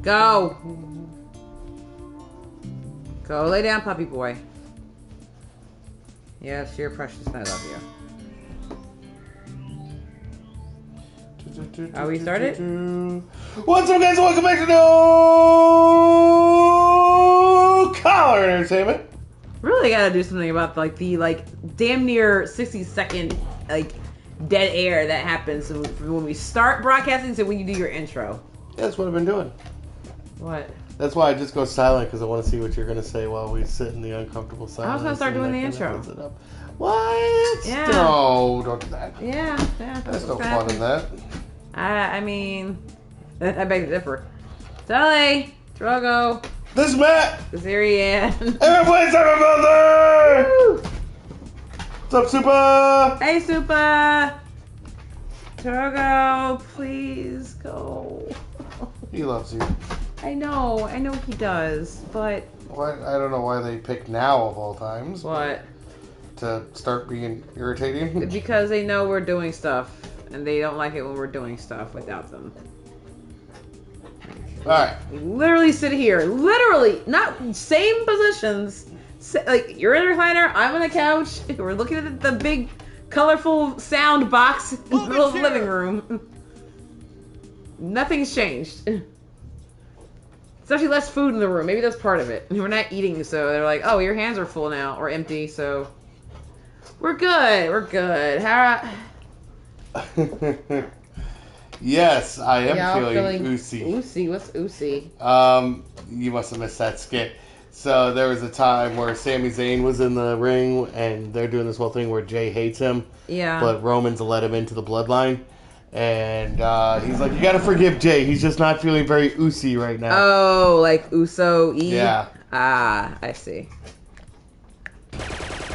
Go. Go lay down, puppy boy. Yes, you're precious and I love you. Are we started? What's up, guys? Welcome back to No Collar Entertainment. Really gotta do something about the damn near 60-second dead air that happens when we start broadcasting to when you do your intro. Yeah, that's what I've been doing. What? That's why I just go silent, because I want to see what you're going to say while we sit in the uncomfortable silence. I was going to start doing the intro. What? Yeah. No, don't do that. Yeah. There's no fun in that. I mean, I beg to differ. Sully, Drogo. This is Matt. This is Lian. Everybody's talking about there. What's up, Super? Hey, Super. Drogo, please go. He loves you. I know he does, but... What? I don't know why they pick now of all times. What? To start being irritating? Because they know we're doing stuff, and they don't like it when we're doing stuff without them. Alright. We literally sit here, literally, not same positions. Like, you're in a recliner, I'm on the couch, we're looking at the big, colorful sound box in the middle of the living room. Nothing's changed. There's actually less food in the room. Maybe that's part of it. We're not eating, so they're like, oh, your hands are full now, or empty, so... We're good. How... Yes, I am feeling oozy. Oozy? What's oozy? You must have missed that skit. So there was a time where Sami Zayn was in the ring, and they're doing this whole thing where Jay hates him. Yeah. But Roman's let him into the bloodline. And he's like, you gotta forgive Jay. He's just not feeling very oozy right now. Oh, like Uso-y? Yeah. Ah, I see.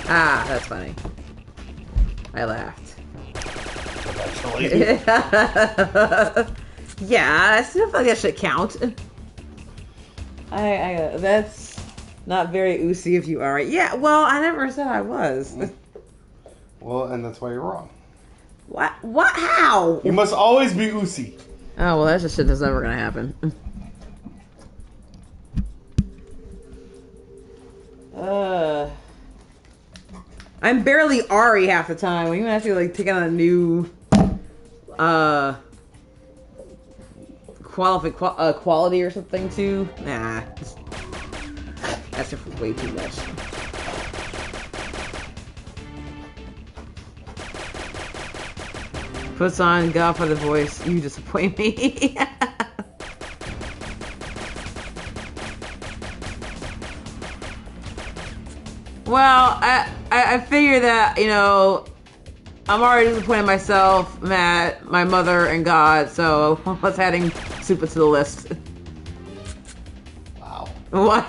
Ah, that's funny. I laughed. Actually. Yeah, I still feel like that should count. I that's not very oozy if you are. Yeah, well, I never said I was. Well, and that's why you're wrong. What? How? You must always be oozy. Oh, well, that's just shit that's never gonna happen. I'm barely Ari half the time. When you have to take on a new quality or something too. Nah, that's just way too much. Puts on God for the voice. You disappoint me. Well, I figure that, I'm already disappointed myself, Matt, my mother, and God, so let's adding Super to the list. Wow. What?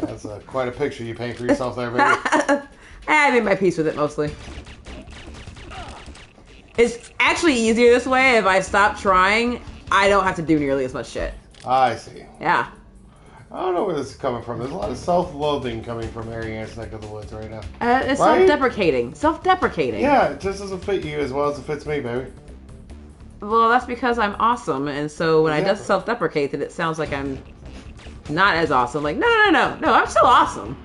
That's quite a picture you paint for yourself there, baby. I made my peace with it, mostly. It's actually easier this way. If I stop trying, I don't have to do nearly as much shit. I see. Yeah. I don't know where this is coming from. There's a lot of self-loathing coming from Ariane's neck of the woods right now. It's right? self-deprecating. Self-deprecating. Yeah, it just doesn't fit you as well as it fits me, baby. Well, that's because I'm awesome, and so when I just self-deprecate, then it sounds like I'm not as awesome. Like, no, I'm still awesome.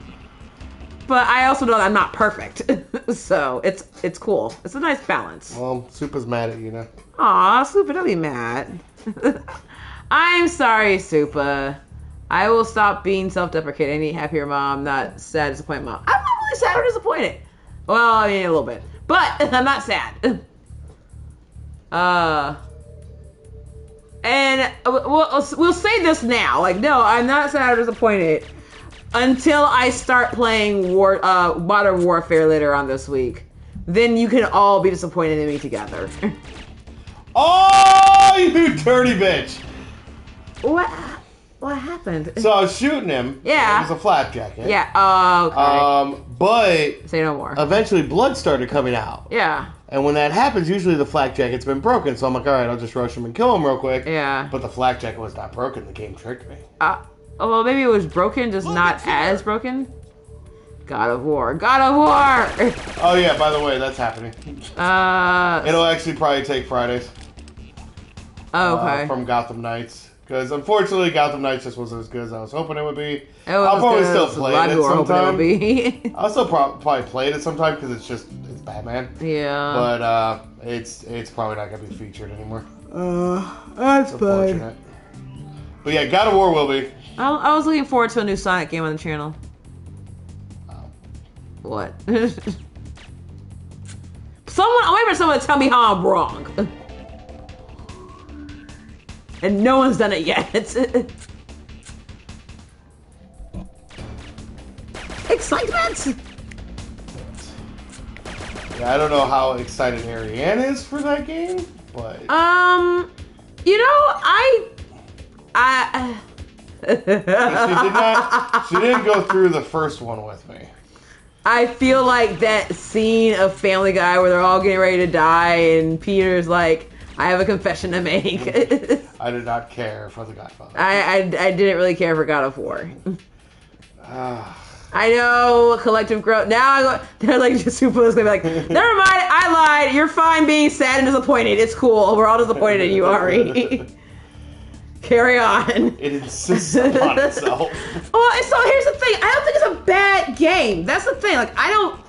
But I also know that I'm not perfect. So, it's cool. It's a nice balance. Well, Supa's mad at you now. Aw, Supa, don't be mad. I'm sorry, Supa. I will stop being self-deprecating. Any happier mom, not sad, disappointed mom. I'm not really sad or disappointed. Well, I mean, a little bit. But I'm not sad. And we'll say this now. Like, no, I'm not sad or disappointed until I start playing Modern Warfare later on this week. Then you can all be disappointed in me together. Oh, you dirty bitch! What happened? So I was shooting him. Yeah. It was a flak jacket. Yeah. Oh, okay. But say no more. Eventually, blood started coming out. Yeah. And when that happens, usually the flak jacket's been broken. So I'm like, all right, I'll just rush him and kill him real quick. Yeah. But the flak jacket was not broken. The game tricked me. Well, maybe it was broken, just not as broken. God of War. God of War! Oh, yeah, by the way, that's happening. It'll actually probably take Fridays. Oh, okay. From Gotham Knights. Because unfortunately, Gotham Knights just wasn't as good as I was hoping it would be. I'll probably still play it sometime. I'll still probably play it sometime because it's Batman. Yeah. But it's probably not going to be featured anymore. That's fine. But yeah, God of War will be. I was looking forward to a new Sonic game on the channel. Oh. What? I'm waiting for someone to tell me how I'm wrong. And no one's done it yet. Excitement! Yeah, I don't know how excited Ariane is for that game, but you know, she didn't go through the first one with me. I feel like that scene of Family Guy where they're all getting ready to die and Peter's like, I have a confession to make. I did not care for The Godfather. I didn't really care for God of War. I know, collective growth. Now they're like just super gonna be like, never mind, I lied. You're fine being sad and disappointed. It's cool. We're all disappointed in you, Ari. Carry on. It insists upon itself. Well, so here's the thing. I don't think it's a bad game. That's the thing. Like, I don't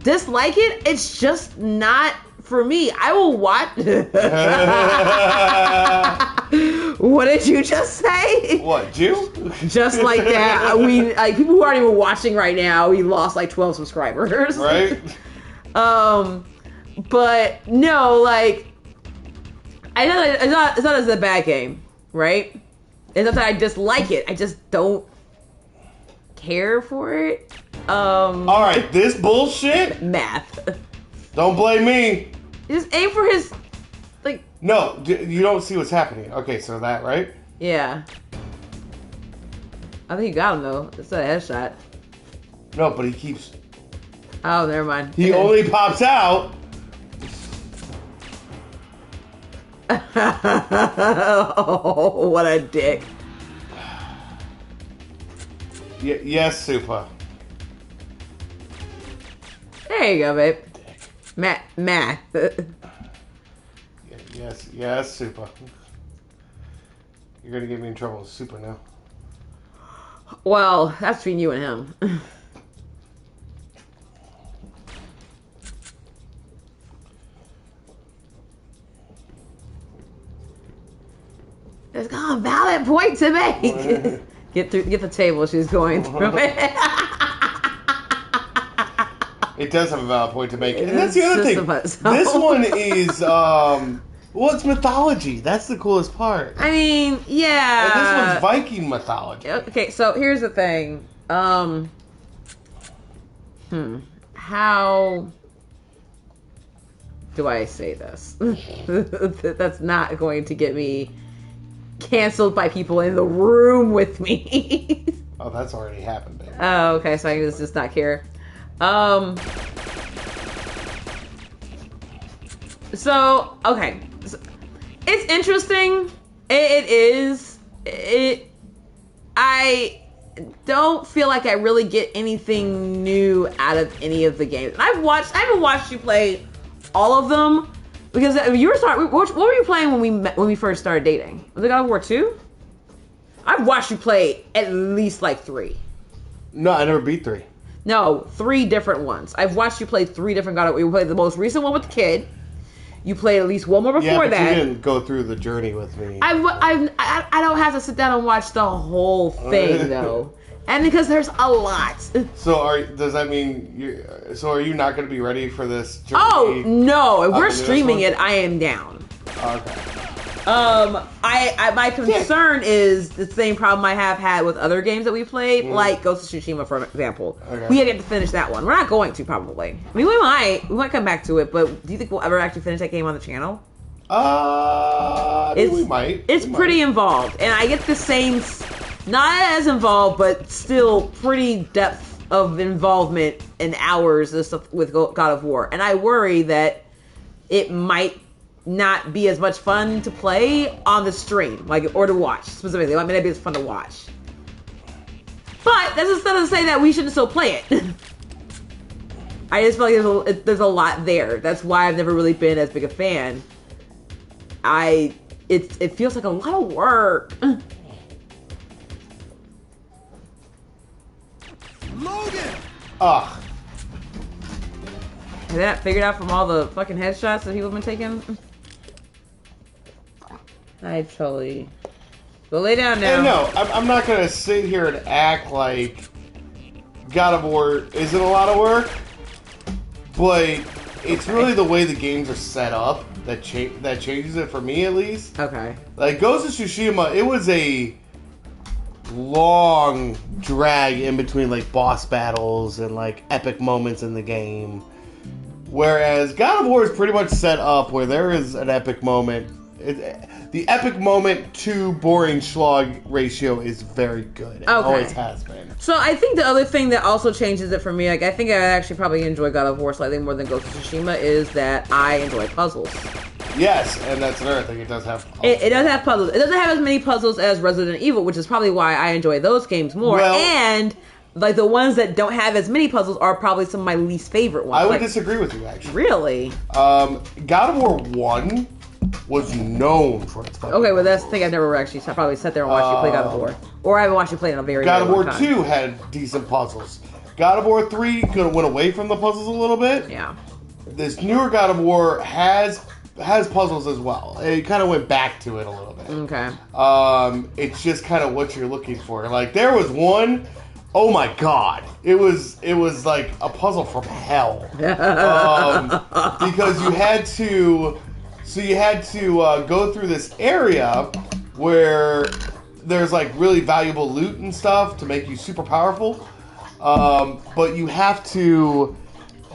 dislike it. It's just not for me. I will watch. What did you just say? What, Jew? Just like that. People who aren't even watching right now, we lost like 12 subscribers. Right? But no, like, I know it's not as a bad game, right? It's not that I dislike it. I just don't care for it. All right, this bullshit. Math. Don't blame me. Just aim for his, like. No, you don't see what's happening. Okay, so that, right? Yeah. I think you got him though. It's a headshot. No, but he keeps. Oh, never mind. He only pops out. Oh, what a dick. Yes, Super. There you go, babe. Math. Yes, Super. You're gonna get me in trouble with Super now. Well, that's between you and him. There's got a valid point to make. Get the table. She's going through it. It does have a valid point to make, and that's the other thing. This one is well, it's mythology. That's the coolest part. I mean, yeah. And this one's Viking mythology. Okay, so here's the thing. How do I say this? That's not going to get me canceled by people in the room with me. Oh, that's already happened, baby. Oh, okay, so I can just not care. So, okay. It's interesting. It is. I don't feel like I really get anything new out of any of the games. I haven't watched you play all of them because you were what were you playing when we first started dating? Was it God of War 2? I've watched you play at least like 3. No, I never beat 3. No, 3 different ones. I've watched you play 3 different God of War. You played the most recent one with the kid. You played at least one more before that. You didn't go through the journey with me. I don't have to sit down and watch the whole thing though, and because there's a lot. So does that mean are you not going to be ready for this journey? Oh no! If we're streaming it, I am down. Okay. My concern is the same problem I have had with other games that we played, like Ghost of Tsushima, for example. Okay. We had to finish that one. We're not going to, probably. I mean, we might come back to it, but do you think we'll ever actually finish that game on the channel? We might. It's pretty involved, and I get the same, not as involved, but still pretty depth of involvement in hours and stuff with God of War, and I worry that it might not be as much fun to play on the stream, or to watch specifically. It might not be as fun to watch. But that doesn't say that we shouldn't still play it. I just feel like there's a lot there. That's why I've never really been as big a fan. I it feels like a lot of work. Logan! Ugh. Is that figured out from all the fucking headshots that people have been taking? I totally... Go lay down now. And no, I'm not going to sit here and act like God of War isn't a lot of work, but it's really the way the games are set up that changes it for me, at least. Okay. Like, Ghost of Tsushima, it was a long drag in between, like, boss battles and, like, epic moments in the game. Whereas God of War is pretty much set up where there is an epic moment. The epic moment to boring slog ratio is very good. It always has been. So I think the other thing that also changes it for me, like I think I actually probably enjoy God of War slightly more than Ghost of Tsushima, is that I enjoy puzzles. Yes, and that's another thing. It does have puzzles. It does have puzzles. It doesn't have as many puzzles as Resident Evil, which is probably why I enjoy those games more. Well, and like the ones that don't have as many puzzles are probably some of my least favorite ones. I would disagree with you, actually. Really? God of War 1 was known for its fucking Okay, well that's the puzzles. thing I've never actually probably sat there and watched you play God of War. Or I haven't watched you play in a very, God of very War long time. 2 had decent puzzles. God of War 3 could have went away from the puzzles a little bit. Yeah. This newer God of War has puzzles as well. It kind of went back to it a little bit. Okay. It's just kind of what you're looking for. Like there was one, oh my god, it was like a puzzle from hell. Because you had to go through this area where there's like really valuable loot and stuff to make you super powerful. But you have to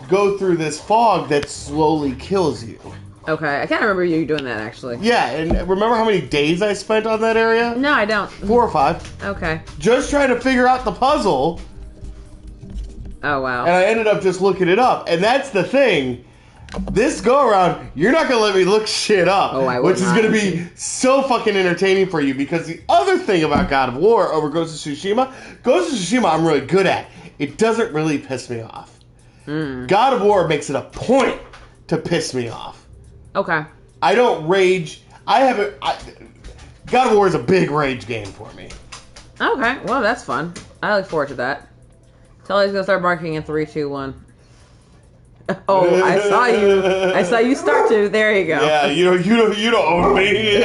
go through this fog that slowly kills you. Okay, I can't remember you doing that actually. Yeah, and remember how many days I spent on that area? No, I don't. 4 or 5. Okay. Just trying to figure out the puzzle. Oh, wow. And I ended up just looking it up. And that's the thing. This go around, you're not going to let me look shit up. Oh, I will which is going to be so fucking entertaining for you. Because the other thing about God of War over Ghost of Tsushima I'm really good at. It doesn't really piss me off. God of War makes it a point to piss me off. Okay. I don't rage. God of War is a big rage game for me. Okay, well, that's fun. I look forward to that. Tully's gonna start barking in 3, 2, 1. Oh, I saw you. I saw you start to. There you go. Yeah, you don't own me.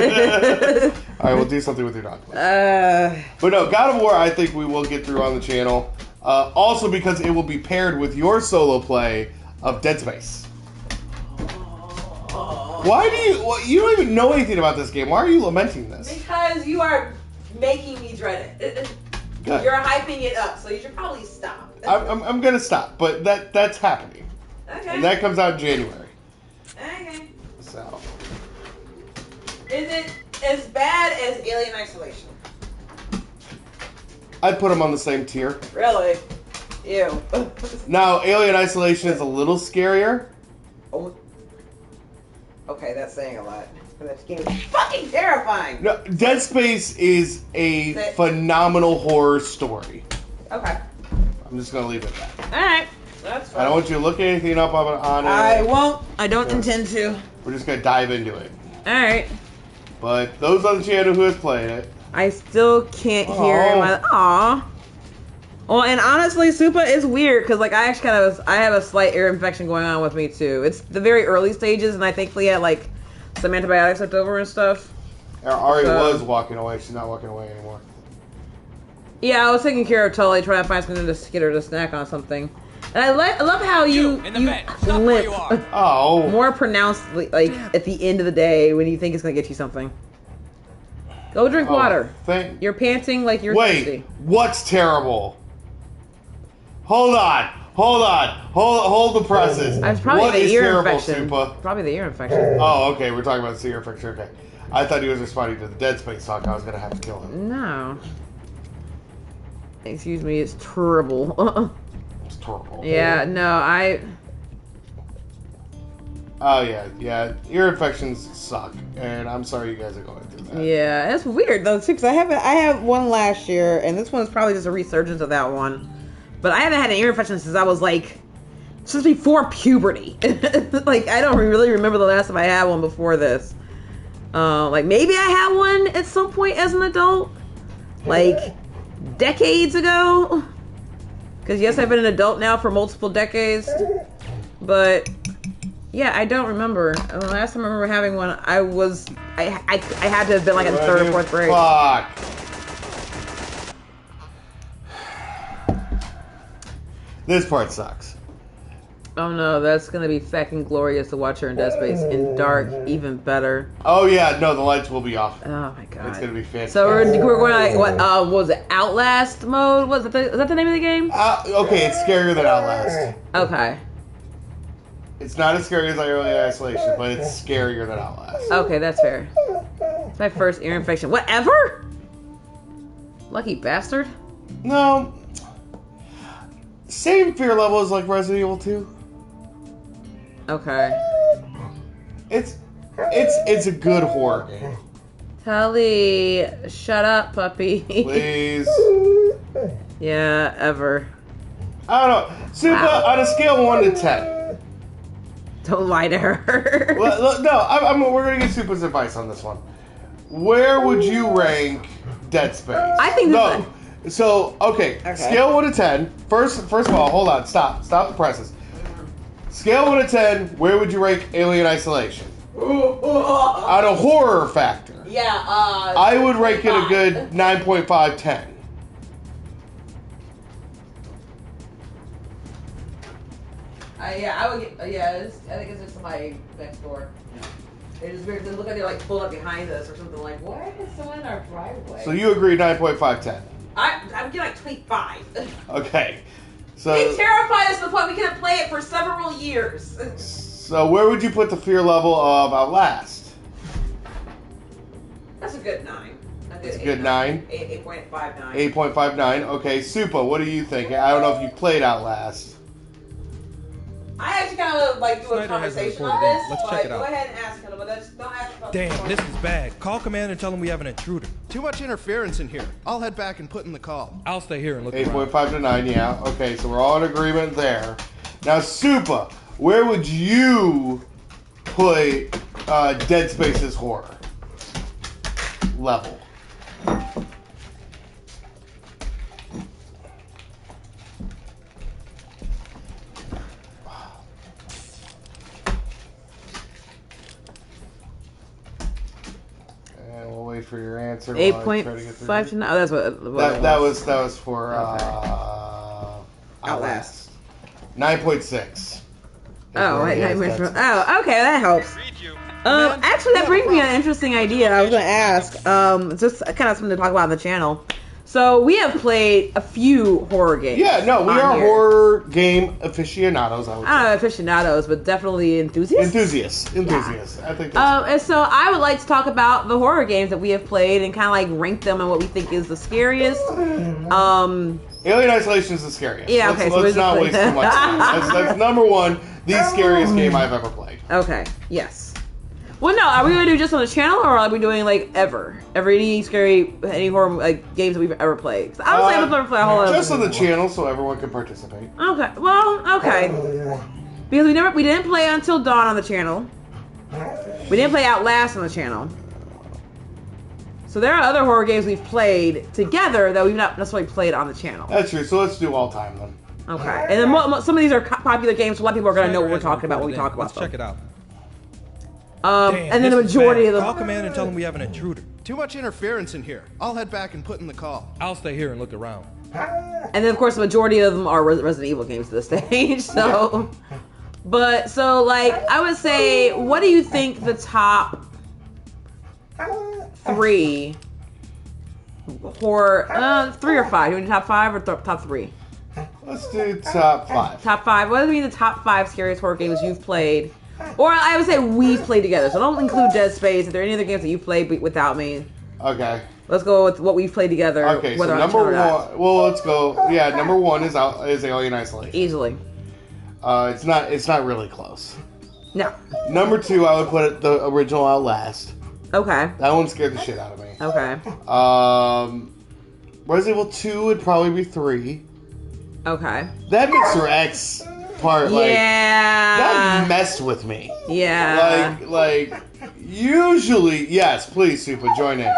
All right, we'll do something with your dog. But no, God of War, I think we will get through on the channel. Also because it will be paired with your solo play of Dead Space. Why do you don't even know anything about this game? Why are you lamenting this? Because you are making me dread it. Good. You're hyping it up, so you should probably stop. I'm gonna stop, but that's happening. Okay. And that comes out in January. Okay. So. Is it as bad as Alien Isolation? I'd put them on the same tier. Really? Ew. Now, Alien Isolation is a little scarier. Oh. Okay, that's saying a lot. That game is fucking terrifying. No, Dead Space is a phenomenal horror story. Okay. I'm just gonna leave it at that. Alright. That's fine. I don't want you to look anything up on it. I won't. I don't intend to. We're just gonna dive into it. Alright. But those on the channel who has played it. I still can't hear my... Aww. Well, and honestly, Supa is weird because, like, I actually I have a slight ear infection going on with me too. It's the very early stages, and I thankfully had like some antibiotics left over and stuff. Ari was walking away. She's not walking away anymore. Yeah, I was taking care of Tully, trying to find something to get her to snack on something. And I love how you limp Oh. more pronounced, like at the end of the day when you think it's gonna get you something. Go drink water. You're panting like you're thirsty. What's terrible? Hold on. Hold the presses. It's probably what the is ear terrible, infection. Supa? Probably the ear infection. Oh, okay. We're talking about the ear infection. Okay. I thought he was responding to the Dead Space talk. I was gonna have to kill him. No. Excuse me. It's terrible. It's terrible. Yeah. No. Oh yeah. Ear infections suck, and I'm sorry you guys are going through that. Yeah, it's weird though too. Cause I have one last year, and this one's probably just a resurgence of that one. But I haven't had an ear infection since I was like, since before puberty. Like I don't really remember the last time I had one before this. Like maybe I had one at some point as an adult, like decades ago. Because yes, I've been an adult now for multiple decades, but yeah, I don't remember. The last time I remember having one, I had to have been like in 3rd or 4th grade. Fuck. This part sucks. Oh no, that's gonna be fucking glorious to watch her in Dead Space in dark, even better. Oh yeah, no, the lights will be off. Oh my god, it's gonna be fantastic. So we're going like what? What was it? Outlast mode? Is that the name of the game? Okay, it's scarier than Outlast. Okay. It's not as scary as Alien Isolation, but it's scarier than Outlast. Okay, that's fair. It's my first ear infection. Whatever. Lucky bastard. No. Same fear level as like Resident Evil 2. Okay. It's a good horror game. Tully, shut up, puppy. Please. Yeah, ever. I don't know. Super, on a scale of 1 to 10. Don't lie to her. Well, no, we're going to get Super's advice on this one. Where would you rank Dead Space? I think no. So, okay. Scale 1 to 10. First of all, hold on. Stop the presses. Scale 1 to 10, where would you rank Alien Isolation? On a horror factor. Yeah, I would rank it a good 9.5, 10. Yeah, I would get, I think it's just somebody next door. It is weird. They look like they're like pulled up behind us or something like, why is someone in our driveway? So you agree 9.5, 10? I would get like 25. Okay. So they terrified us to the point we couldn't play it for several years. So where would you put the fear level of Outlast? That's a good 9. It's a good 9? 8.59. 8.59. Okay, Supa, what do you think? I don't know if you played Outlast. I actually kind of like do a conversation on this. Let's check it out. Go ahead and ask him, but don't ask about Damn, this is bad. Call command and tell them we have an intruder. Too much interference in here. I'll head back and put in the call. I'll stay here and look 8.5 to 9, yeah. Okay, so we're all in agreement there. Now, Supa, where would you put Dead Space's horror level? Wait for your answer. 8.5 to 9. Oh, that's what that was for Outlast. 9.6. Oh, wait, okay, that helps. Actually, that brings me an interesting idea. I was going to ask, just kind of something to talk about on the channel. So we have played a few horror games. Yeah, no, we are horror game aficionados. I don't know aficionados, but definitely enthusiasts. Enthusiasts. Yeah. I think. And so I would like to talk about the horror games that we have played and kind of like rank them and what we think is the scariest. Alien Isolation is the scariest. Yeah, okay. Let's not waste too much time. That's number one, the scariest game I've ever played. Okay. Yes. Well, no, are we going to do just on the channel, or are we doing, like, any horror, like, games that we've ever played? I would say I'm going to play a whole lot. Just on the channel, so everyone can participate. Okay, well, okay. Because we didn't play Until Dawn on the channel. We didn't play Outlast on the channel. So there are other horror games we've played together that we've not necessarily played on the channel. That's true, so let's do all time, then. Okay, and then some of these are popular games, so a lot of people are going to know what we're talking about when we talk about them. Let's check it out. Damn, and then the majority of them. Call command and tell them we have an intruder. Too much interference in here. I'll head back and put in the call. I'll stay here and look around. And then, of course, the majority of them are Resident Evil games to this stage. So, but so like I would say, what do you think the top 3 horror? 3 or 5? You want to do top 5 or top 3? Let's do top 5. Top 5. What would be the top 5 scariest horror games you've played? Or I would say we've played together. So don't include Dead Space. If there are any other games that you've played without me. Okay. Let's go with what we've played together. Okay, so number 1. Well, let's go. Yeah, number 1 is Alien Isolation. Easily. It's not really close. No. Number 2, I would put the original Outlast. Okay. That one scared the shit out of me. Okay. Resident Evil 2 would probably be 3. Okay. That Mr. X part, like, that messed with me. Yeah. Like, Usually, yes, please, Super, join in.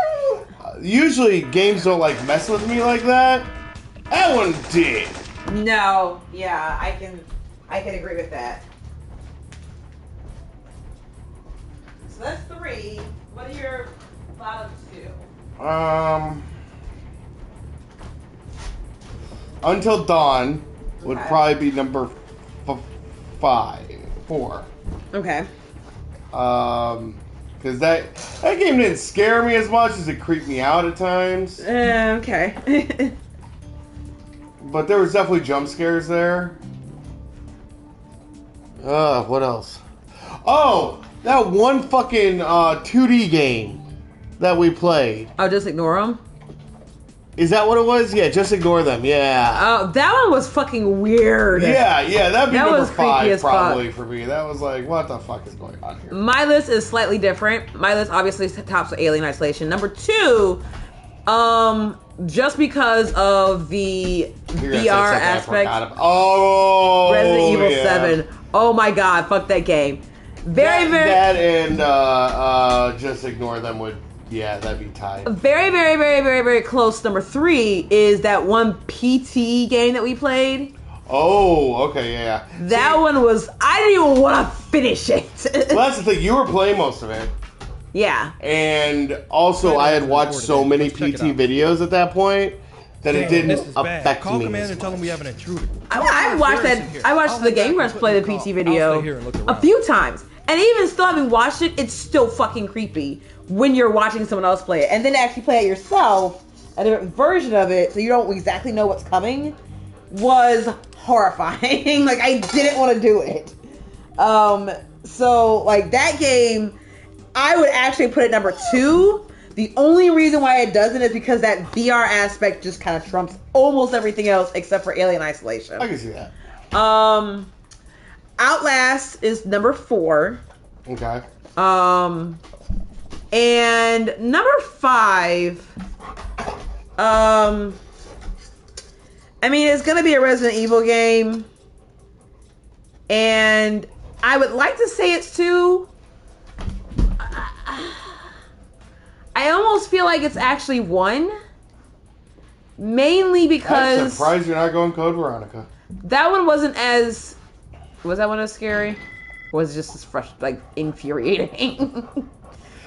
Usually, games don't like mess with me like that. That one did. No, yeah, I can agree with that. So that's 3. What are your bottom 2? Until Dawn would Okay. probably be number 4. Okay. Because that game didn't scare me as much as it creeped me out at times. Okay. But there was definitely jump scares there. What else? Oh, that one fucking 2D game that we played. Oh, just ignore them? Is that what it was? Yeah, just ignore them. Yeah. Oh, that one was fucking weird. Yeah, that'd be That number was creepy 5 as probably fuck. for me. That was like, what the fuck is going on here? My list is slightly different. My list obviously tops with Alien Isolation. Number 2, just because of the You're gonna say VR something I aspect. forgot about. Oh, Resident Evil yeah. 7. Oh my god, fuck that game. Very, That and just ignore them would, yeah, that'd be tight. very, very, very, very, very close. Number 3 is that one PT game that we played. Oh, okay, yeah. That one was, I didn't even want to finish it. Well, that's the thing. You were playing most of it. Yeah. And also, I had watched so many PT videos at that point that it Damn, didn't this is bad. affect Call me. command as and tell them we have an intruder. I watched that. I watched the Game Grumps play the PT video I'll stay here and look a around. few times, and even still having watched it, it's still fucking creepy when you're watching someone else play it, and then to actually play it yourself, a different version of it, so you don't exactly know what's coming, was horrifying. Like I didn't want to do it. So like that game, I would actually put it number 2. The only reason why it doesn't is because that VR aspect just kind of trumps almost everything else except for Alien Isolation. I can see that. Outlast is number 4. Okay. And number 5, I mean, it's gonna be a Resident Evil game, and I would like to say it's 2. I almost feel like it's actually 1. Mainly I'm because surprised you're not going Code Veronica. that one wasn't as... Was that one as scary? Or was it just as infuriating?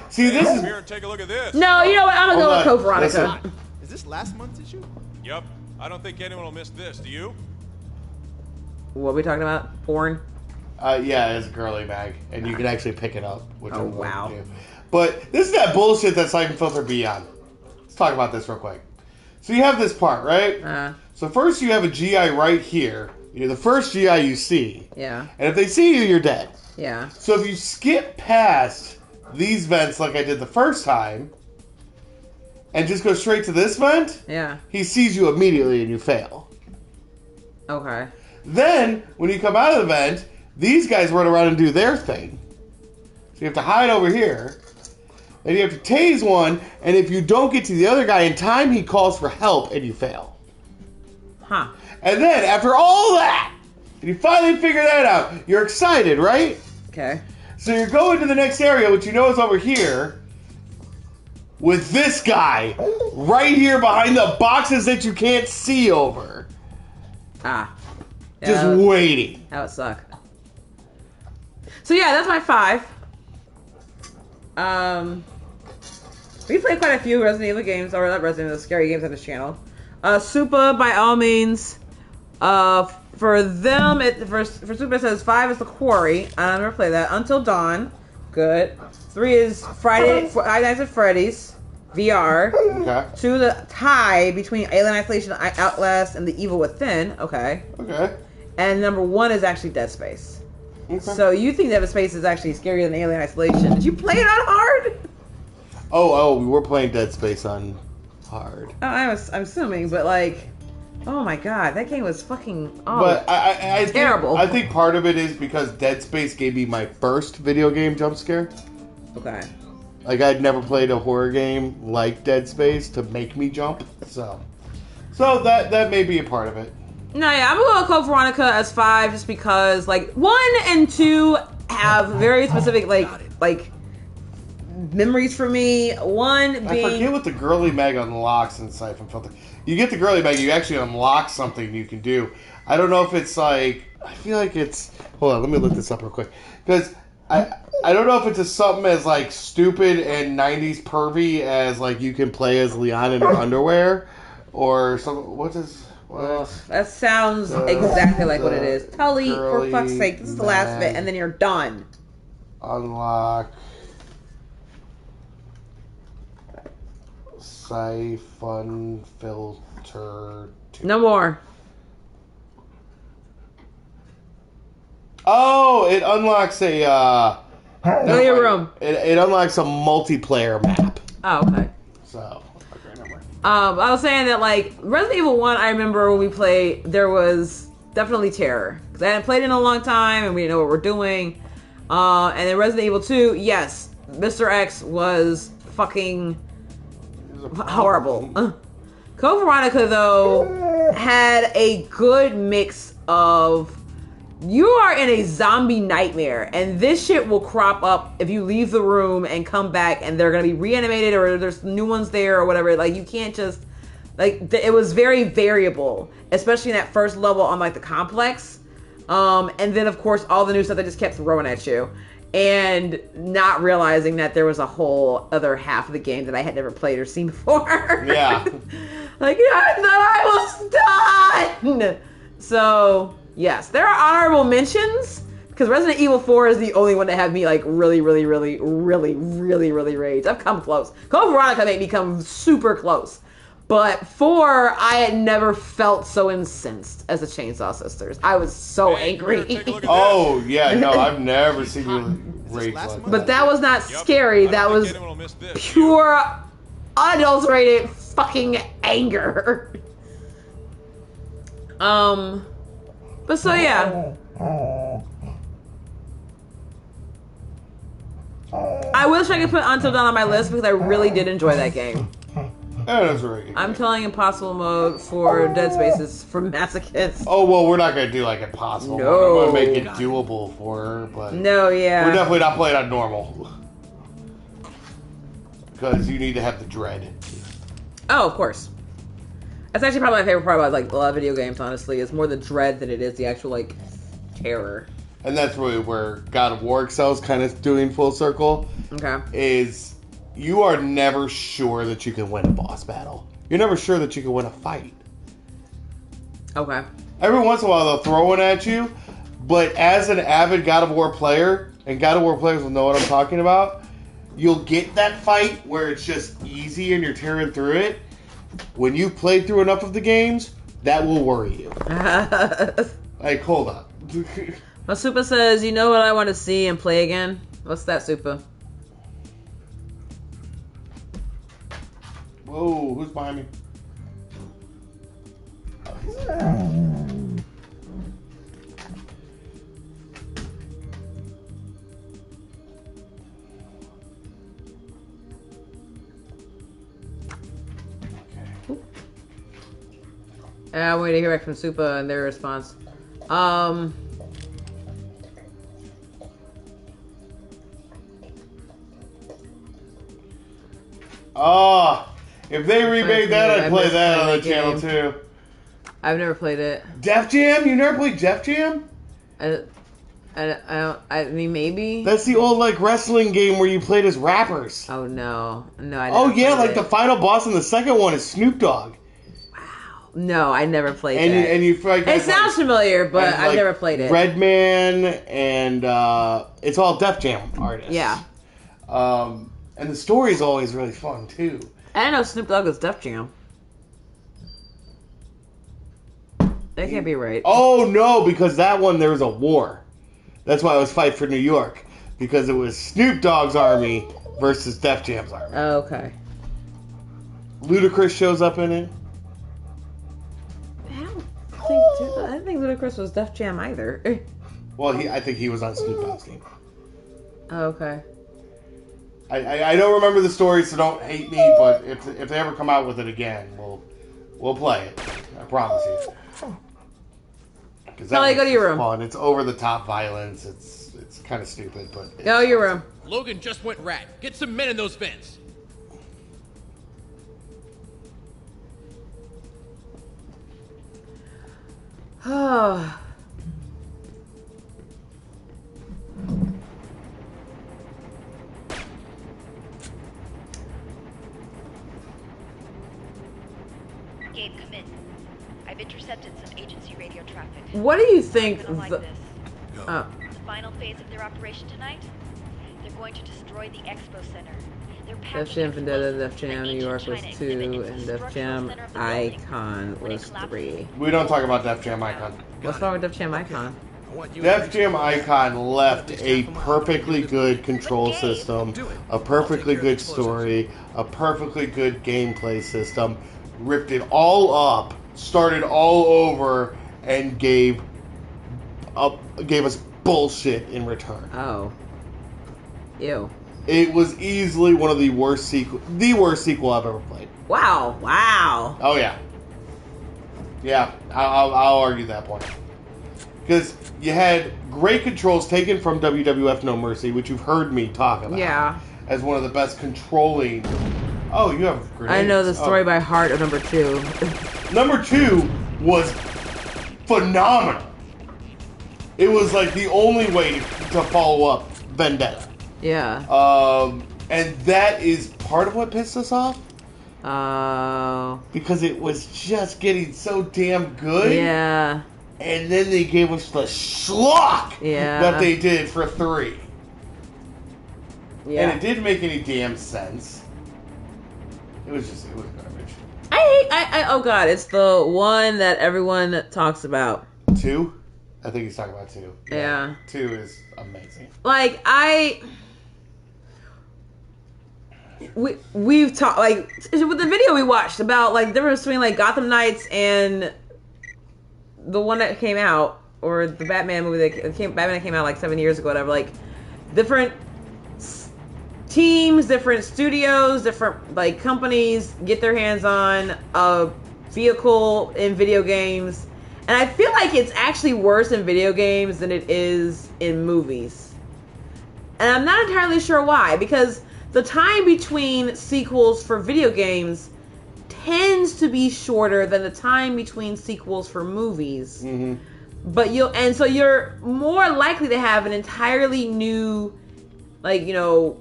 See, this is... Here, take a look at this. No, you know what? I'm going to go with Hold Code on. Veronica. Listen. Is this last month's issue? Yep. I don't think anyone will miss this. Do you? What are we talking about? Porn? Yeah, it's a girly bag, and you can actually pick it up. Which Oh, I'm going wow. to do. But this is that bullshit that Siphon Filter Beyond. Let's talk about this real quick. So you have this part, right? So first you have a GI right here. You're the first GI you see. Yeah. And if they see you, you're dead. Yeah. So if you skip past these vents like I did the first time, and just go straight to this vent, Yeah. he sees you immediately and you fail. Okay. Then, when you come out of the vent, these guys run around and do their thing. So you have to hide over here. Then you have to tase one, and if you don't get to the other guy in time, he calls for help and you fail. Huh. And then, after all that, and you finally figure that out, you're excited, right? Okay. So you're going to the next area, which you know is over here, with this guy right here behind the boxes that you can't see over. Ah. Yeah, Just waiting. that would suck. So yeah, that's my 5. We played quite a few Resident Evil games, or not Resident Evil, scary games on this channel. Supa, by all means. For them, for Supa it says 5 is The Quarry. I never played that. Until Dawn. Good. 3 is Five Nights at Freddy's. VR. Okay. 2, the tie between Alien Isolation, Outlast, and The Evil Within. Okay. Okay. And number 1 is actually Dead Space. Okay. So you think Dead Space is actually scarier than Alien Isolation? Did you play it on hard? Oh, we were playing Dead Space on hard. Oh, I'm assuming, but like, oh my god, that game was fucking But I terrible. I think part of it is because Dead Space gave me my first video game jump scare. Okay. Like I'd never played a horror game like Dead Space to make me jump. So that may be a part of it. No, yeah, I'm gonna go Code Veronica as 5 just because like 1 and 2 have very specific like memories for me. One being... I forget what the girly mag unlocks in Syphon Filter. You get the girly mag, you actually unlock something you can do. I don't know if it's like... I feel like it's... Hold on, let me look this up real quick. Because I don't know if it's something as like stupid and 90s pervy as like you can play as Lian in her underwear. Or something... What is... Ugh, that sounds exactly like what it is. Tully, for fuck's sake, this is the last bit, and then you're done. Unlock Syphon Filter 2. No more. Oh, it unlocks a Go to your room. It unlocks a multiplayer map. Oh, okay. So I was saying that, like, Resident Evil 1, I remember when we played, there was definitely terror. Because I hadn't played in a long time, and we didn't know what we're doing. And then Resident Evil 2, yes, Mr. X was fucking horrible. Code Veronica, though, had a good mix of... You are in a zombie nightmare, and this shit will crop up if you leave the room and come back, and they're gonna be reanimated, or there's new ones there, or whatever. Like, you can't just... Like, it was very variable, especially in that first level on, like, the complex. And then, of course, all the new stuff that just kept throwing at you. And not realizing that there was a whole other half of the game that I had never played or seen before. yeah. Like, I thought I was done! So... Yes, there are honorable mentions, because Resident Evil 4 is the only one that had me, like, really rage. I've come close. Code Veronica made me come super close. But 4, I had never felt so incensed as the Chainsaw Sisters. I was so angry. Oh, yeah, no, I've never seen you rage like that. But that was not scary. That was pure, unadulterated fucking anger. But so, yeah. I wish I could put Until Dawn on my list because I really did enjoy that game. That's right. I'm telling Impossible Mode for Dead Space is for masochists. Oh, well, we're not going to do, like, Impossible. No. We're going to make it doable for her, but... No, yeah. We're definitely not playing on normal. Because you need to have the dread. Oh, of course. That's actually probably my favorite part about, like, a lot of video games, honestly. It's more the dread than it is the actual, like, terror. And that's really where God of War excels, kind of doing full circle. Okay. Is you are never sure that you can win a boss battle. You're never sure that you can win a fight. Okay. Every once in a while they'll throw one at you, but as an avid God of War player, and God of War players will know what I'm talking about, you'll get that fight where it's just easy and you're tearing through it. When you've played through enough of the games, that will worry you. Like, hold up. Masupa says, you know what I want to see and play again? What's that, Supa? Whoa, who's behind me? I'm waiting to hear back from Supa and their response. Oh, if they remade that, I'd play that on the channel too. I've never played it. Def Jam? You never played Def Jam? I mean, maybe. That's the old, like, wrestling game where you played as rappers. Oh, no. No, I Oh, never yeah, played like it. the final boss in the second one is Snoop Dogg. No, I never played And that. you like, it sounds familiar, but I've never played it. Redman and it's all Def Jam artists. Yeah. And the story's always really fun too. I didn't know Snoop Dogg was Def Jam. That can't be right. Oh no, because that one there was a war. That's why it was Fight for New York, because it was Snoop Dogg's army versus Def Jam's army. Oh, okay. Ludacris shows up in it. I don't think Ludacris was Def Jam either. Well, I think he was on Snoop Dogg's team. Oh, okay. I don't remember the story, so don't hate me. But if they ever come out with it again, we'll play it. I promise you. 'Cause Kelly, go to your room. Fun. It's over the top violence. It's kind of stupid, but Go to your room. Logan just went rat. Get some men in those vents. Oh. Gabe, come in. I've intercepted some agency radio traffic. What do you think? You're gonna like this. Oh. The final phase of their operation tonight? They're going to destroy the Expo Center. They're Def packing Jam Vendetta, explosives Def from Jam an New York ancient was China 2, exhibit into and the Def structural Jam center of the building. Icon When it was collapses, 3. we don't talk about Def Jam Icon. What's wrong with Def Jam Icon? Def Jam Icon left a perfectly good control system, a perfectly good story, a perfectly good gameplay system, ripped it all up, started all over, and gave us bullshit in return. Oh. Ew. It was easily one of the worst sequel I've ever played. Wow. Wow. Oh yeah, yeah. I'll argue that point because you had great controls taken from WWF No Mercy, which you've heard me talk about. Yeah. As one of the best controlling. Oh, you have grenades. I know the story by heart of number 2. Number 2 was phenomenal. It was like the only way to follow up Vendetta. Yeah. And that is part of what pissed us off. Oh. Because it was just getting so damn good. Yeah. And then they gave us the schlock Yeah. that they did for 3. Yeah. And it didn't make any damn sense. It was garbage. Oh god, it's the one that everyone talks about. 2? I think he's talking about 2. Yeah. 2 is amazing. Like, we've talked, like, with the video we watched about, like, the difference between, like, Gotham Knights and the one that came out, or the Batman movie Batman that came out, like, 7 years ago, whatever, like, different teams, different studios, different, like, companies get their hands on a vehicle in video games, and I feel like it's actually worse in video games than it is in movies. And I'm not entirely sure why, because the time between sequels for video games tends to be shorter than the time between sequels for movies. Mm-hmm. But so you're more likely to have an entirely new, like, you know,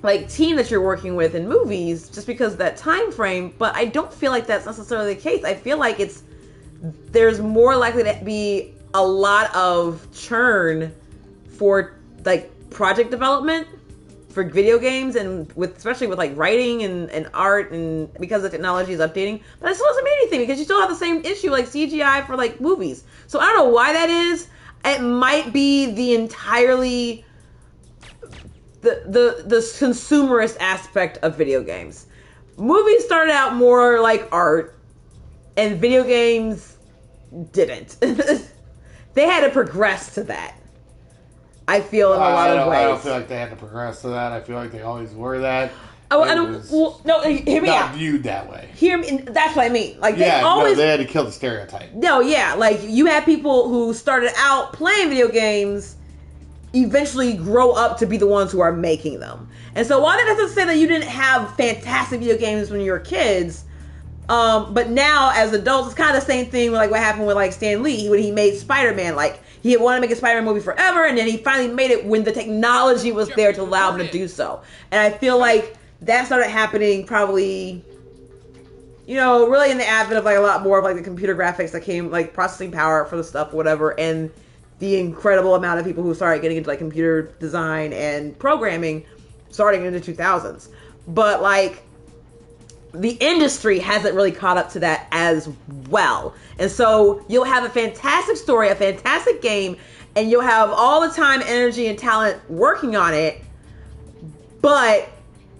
like, team that you're working with in movies just because of that time frame. But I don't feel like that's necessarily the case. I feel like there's more likely to be a lot of churn for, like, project development for video games, and especially with, like, writing and art, and because the technology is updating. But it still doesn't mean anything because you still have the same issue, like CGI for, like, movies. So I don't know why that is. It might be the entirely the consumerist aspect of video games. Movies started out more like art, and video games didn't. They had to progress to that. I feel in a lot of ways. I don't feel like they had to progress to that. I feel like they always were that. Oh, no, hear me out. Not viewed that way. That's what I mean. Like, they they had to kill the stereotype. No, yeah, like, you had people who started out playing video games eventually grow up to be the ones who are making them. And so while that doesn't say that you didn't have fantastic video games when you were kids, but now as adults, it's kind of the same thing with, like, what happened with, like, Stan Lee when he made Spider-Man. Like, he had wanted to make a Spider-Man movie forever, and then he finally made it when the technology was there to allow him to do so. And I feel like that started happening probably, you know, really in the advent of, like, a lot more of, like, the computer graphics that came, like, processing power for the stuff, whatever, and the incredible amount of people who started getting into, like, computer design and programming starting in the 2000s. But, like, the industry hasn't really caught up to that as well. And so you'll have a fantastic story, a fantastic game, and you'll have all the time, energy, and talent working on it, but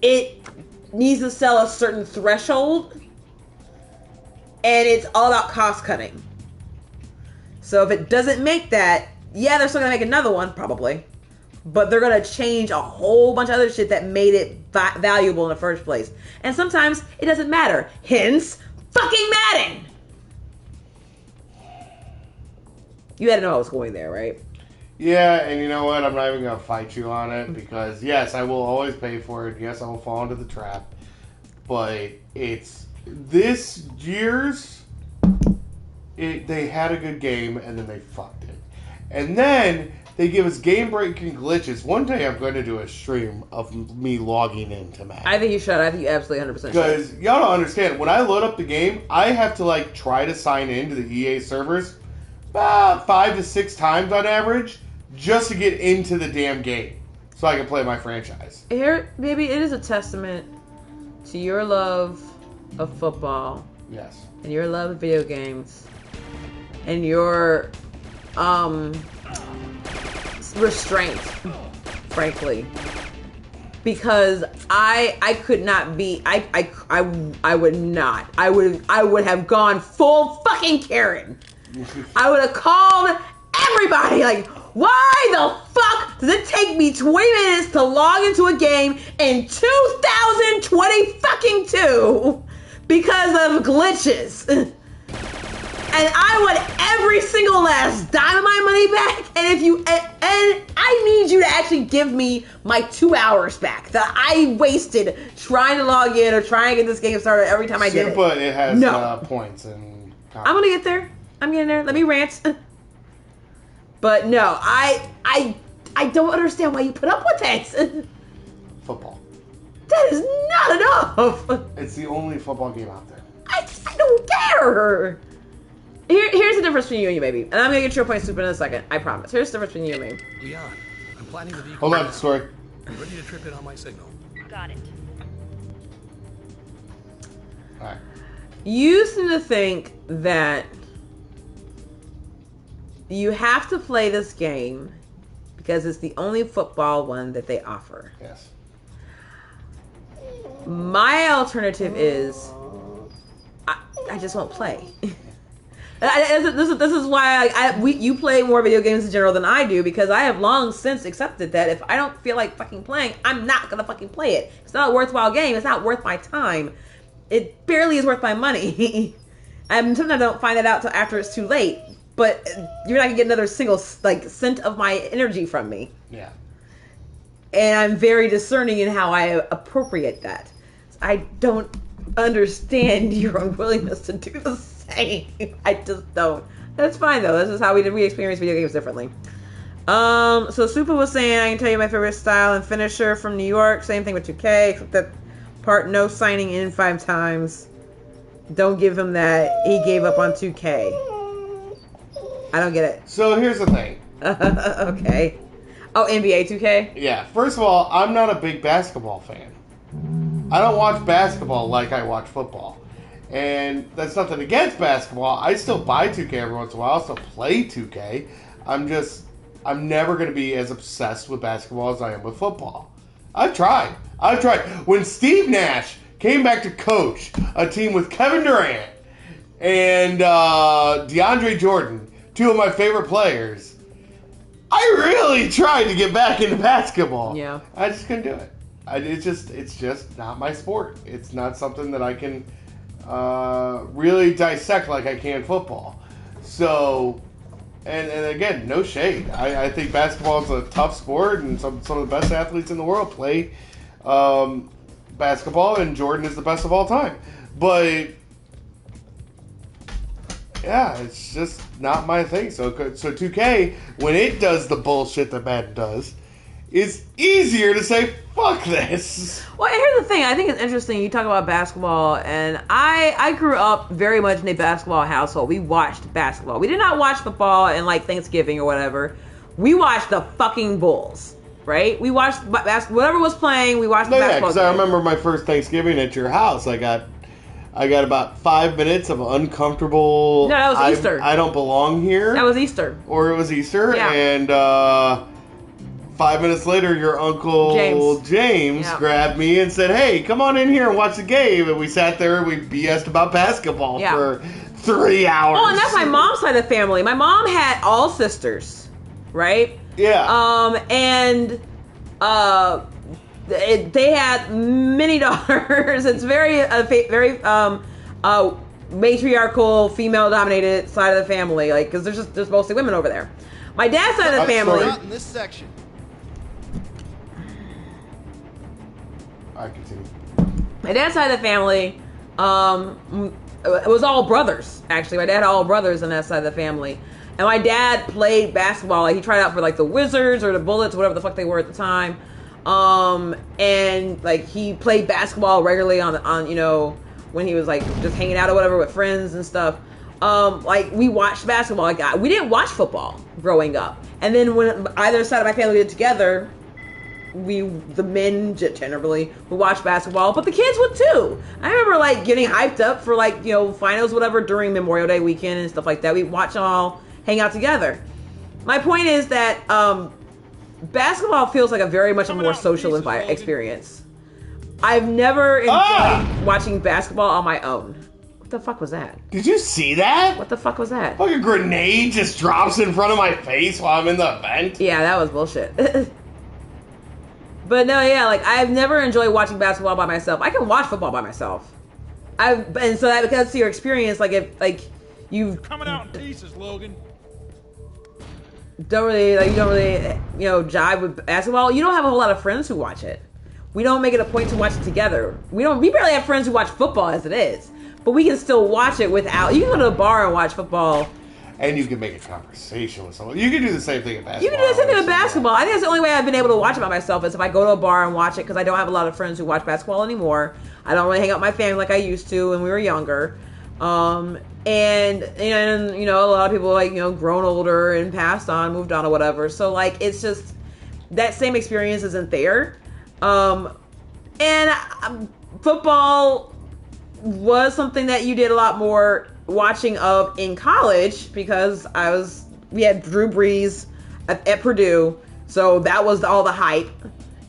it needs to sell a certain threshold, and it's all about cost cutting. So if it doesn't make that, yeah, they're still gonna make another one, probably, but they're gonna change a whole bunch of other shit that made it valuable in the first place. And sometimes it doesn't matter. Hence, fucking Madden. You had to know I was going there, right? Yeah, and you know what? I'm not even going to fight you on it because, yes, I will always pay for it. Yes, I will fall into the trap. But it's this year's, they had a good game and then they fucked it. And then they give us game-breaking glitches. One day I'm going to do a stream of me logging into Madden. I think you should. I think you absolutely 100% should. Because y'all don't understand. When I load up the game, I have to like try to sign into the EA servers about 5 to 6 times on average just to get into the damn game so I can play my franchise. Here, maybe it is a testament to your love of football. Yes. And your love of video games. And your restraint, frankly. Because I could not be I would not. I would have gone full fucking Karen. I would have called everybody like, why the fuck does it take me 20 minutes to log into a game in 2022 because of glitches? And I want every single last dime of my money back. And and I need you to actually give me my 2 hours back that I wasted trying to log in or trying to get this game started every time I did it. But it has points and. I'm gonna get there. I'm getting there. Let me rant. But no, I don't understand why you put up with that. Football. That is not enough. It's the only football game out there. I don't care. Here's the difference between you and me, baby. And I'm going to get your point super in a second. I promise. Here's the difference between you and me. Lian, I'm planning the vehicle. Hold on, story. I'm ready to trip it on my signal. Got it. Alright. You seem to think that you have to play this game because it's the only football one that they offer. Yes. My alternative is I just won't play. This is why you play more video games in general than I do, because I have long since accepted that if I don't feel like fucking playing, I'm not gonna fucking play it. It's not a worthwhile game. It's not worth my time. It barely is worth my money. And sometimes I don't find that out till after it's too late. But you're not gonna get another single like cent of my energy from me. Yeah. And I'm very discerning in how I appropriate that. I don't understand your unwillingness to do the same. I just don't. That's fine though. This is how we experience video games differently. So Super was saying I can tell you my favorite style and finisher from New York. Same thing with 2K, except that part no signing in 5 times. Don't give him that. He gave up on 2K. I don't get it. So here's the thing. Okay. Oh, NBA 2K? Yeah. First of all, I'm not a big basketball fan. I don't watch basketball like I watch football. And that's nothing against basketball. I still buy 2K every once in a while. I still play 2K. I'm never going to be as obsessed with basketball as I am with football. I've tried. When Steve Nash came back to coach a team with Kevin Durant and DeAndre Jordan, 2 of my favorite players, I really tried to get back into basketball. Yeah. I just couldn't do it. It's just not my sport. It's not something that I can really dissect like I can football. So, and again, no shade. I think basketball is a tough sport, and some of the best athletes in the world play basketball, and Jordan is the best of all time. But yeah, it's just not my thing. So 2K, when it does the bullshit that Madden does, it's easier to say, fuck this. Well, here's the thing. I think it's interesting. You talk about basketball, and I grew up very much in a basketball household. We watched basketball. We did not watch football and like Thanksgiving or whatever. We watched the fucking Bulls, right? We watched whatever was playing. We watched the basketball. Because I remember my first Thanksgiving at your house. I got about 5 minutes of uncomfortable. No, that was Easter. I don't belong here. That was Easter. Or it was Easter, yeah. And 5 minutes later, your uncle James grabbed me and said, "Hey, come on in here and watch the game." And we sat there and we BS'd about basketball for 3 hours. Oh, and that's my mom's side of the family. My mom had all sisters, right? Yeah. And they had many daughters. It's very matriarchal, female-dominated side of the family, like, because there's mostly women over there. My dad's side of the family. Not in this section. I continue. My dad's side of the family, it was all brothers. Actually, my dad had all brothers on that side of the family, and my dad played basketball. Like, he tried out for like the Wizards or the Bullets, whatever the fuck they were at the time. And like he played basketball regularly on you know, when he was like just hanging out or whatever with friends and stuff. Like we watched basketball. Like we didn't watch football growing up, and then when either side of my family did together, the men generally would watch basketball, but the kids would too. I remember like getting hyped up for like, you know, finals, whatever, during Memorial Day weekend and stuff like that. We'd watch them all hang out together. My point is that basketball feels like a very much a more social experience. I've never enjoyed watching basketball on my own. What the fuck was that? Did you see that? What the fuck was that? Like a grenade just drops in front of my face while I'm in the event? Yeah, that was bullshit. But no, yeah, like I've never enjoyed watching basketball by myself. I can watch football by myself. And so that because to your experience, like if like you Coming out in pieces, Logan. you don't really you know, jive with basketball, you don't have a whole lot of friends who watch it. We don't make it a point to watch it together. We barely have friends who watch football as it is. But we can still watch it without. You can go to a bar and watch football. And you can make a conversation with someone. You can do the same thing at basketball. You can do the same thing with basketball. I think that's the only way I've been able to watch it by myself is if I go to a bar and watch it, because I don't have a lot of friends who watch basketball anymore. I don't really hang out with my family like I used to when we were younger. And you know, a lot of people like, you know, grown older and passed on, moved on or whatever. So like it's just that same experience isn't there. Football was something that you did a lot more watching of in college because we had Drew Brees at Purdue, so that was all the hype,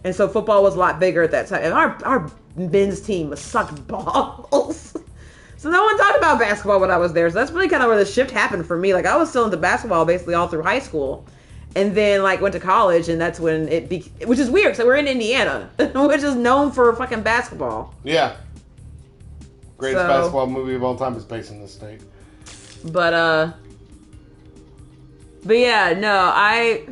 and so football was a lot bigger at that time. And our men's team was sucked balls. So no one talked about basketball when I was there. So that's really kind of where the shift happened for me. Like I was still into basketball basically all through high school. And then, like, went to college, and that's when which is weird, because we're in Indiana, which is known for fucking basketball. Yeah. Greatest basketball movie of all time is based in this state. But yeah, no, I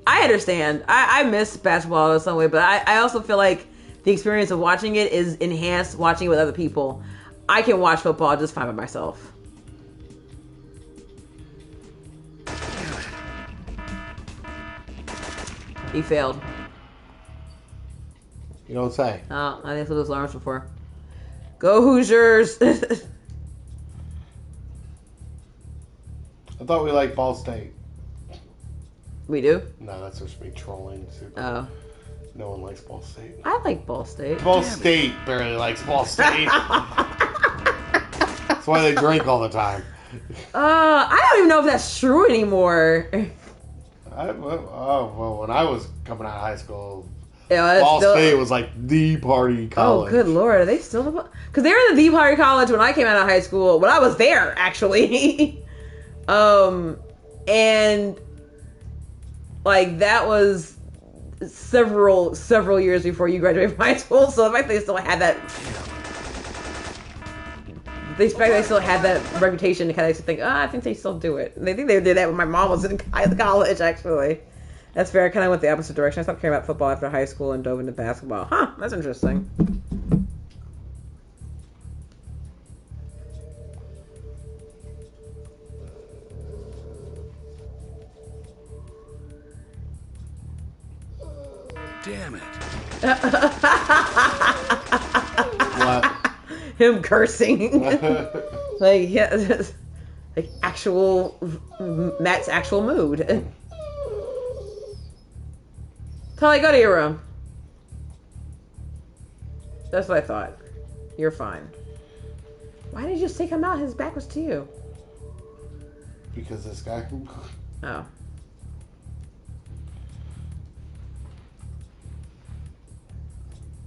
understand. I miss basketball in some way, but I also feel like the experience of watching it is enhanced watching it with other people. I can watch football just fine by myself. He failed. You don't say. Oh, I think that's what those alarms were for. Go Hoosiers! I thought we liked Ball State. We do? No, that's just me trolling. Super. Oh. No one likes Ball State. I like Ball State. Ball State barely likes Ball State. That's why they drink all the time. I don't even know if that's true anymore. Well, when I was coming out of high school, Yeah, Ball State was like the party college. Oh, good lord. Are they still the... Because they were the party college when I came out of high school. When I was there, actually. And... like, that was several years before you graduated from high school. So, the fact they still had that... They still had that reputation to kind of think, I think they still do it. They think they did that when my mom was in college, actually. That's fair. I kind of went the opposite direction. I stopped caring about football after high school and dove into basketball. Huh, that's interesting. Damn it. What? Him cursing. Like, yeah, like Matt's actual mood. Tully, go to your room. That's what I thought. You're fine. Why did you just take him out? His back was to you. Because this guy... Oh.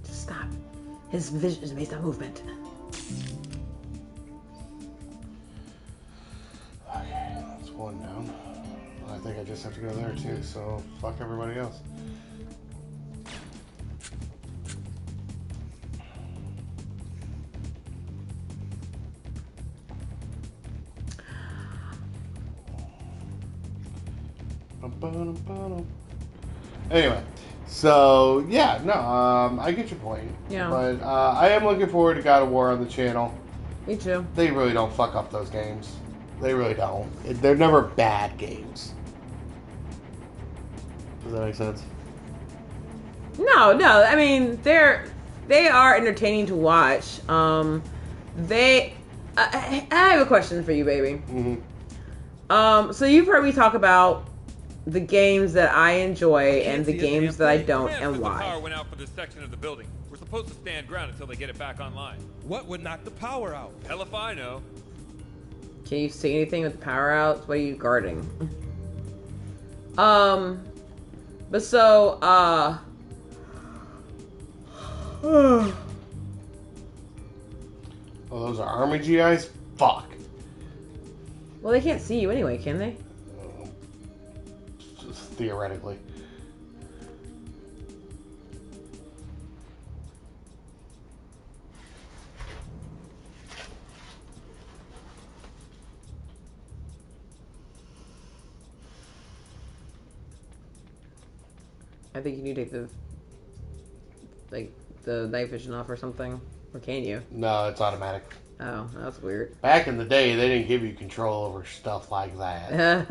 Just stop. His vision is based on movement. Okay, that's one down. I think I just have to go there too, so fuck everybody else. Anyway, so yeah, no, I get your point. Yeah. But I am looking forward to God of War on the channel. Me too. They really don't fuck up those games. They really don't. They're never bad games. Does that make sense? No. I mean, they are entertaining to watch. I have a question for you, baby. Mm-hmm. So you've heard me talk about the games that I enjoy and the games that I don't, and The why. power went out for this section of the building. We're supposed to stand ground until they get it back online. What would knock the power out? Hell if I know. Can you see anything with the power out? What are you guarding? But so, Oh, those are army GIs? Fuck. well, they can't see you anyway, can they? Just theoretically. I think you need to take the night vision off or something. Or can you? No, it's automatic. Oh, that's weird. Back in the day, they didn't give you control over stuff like that.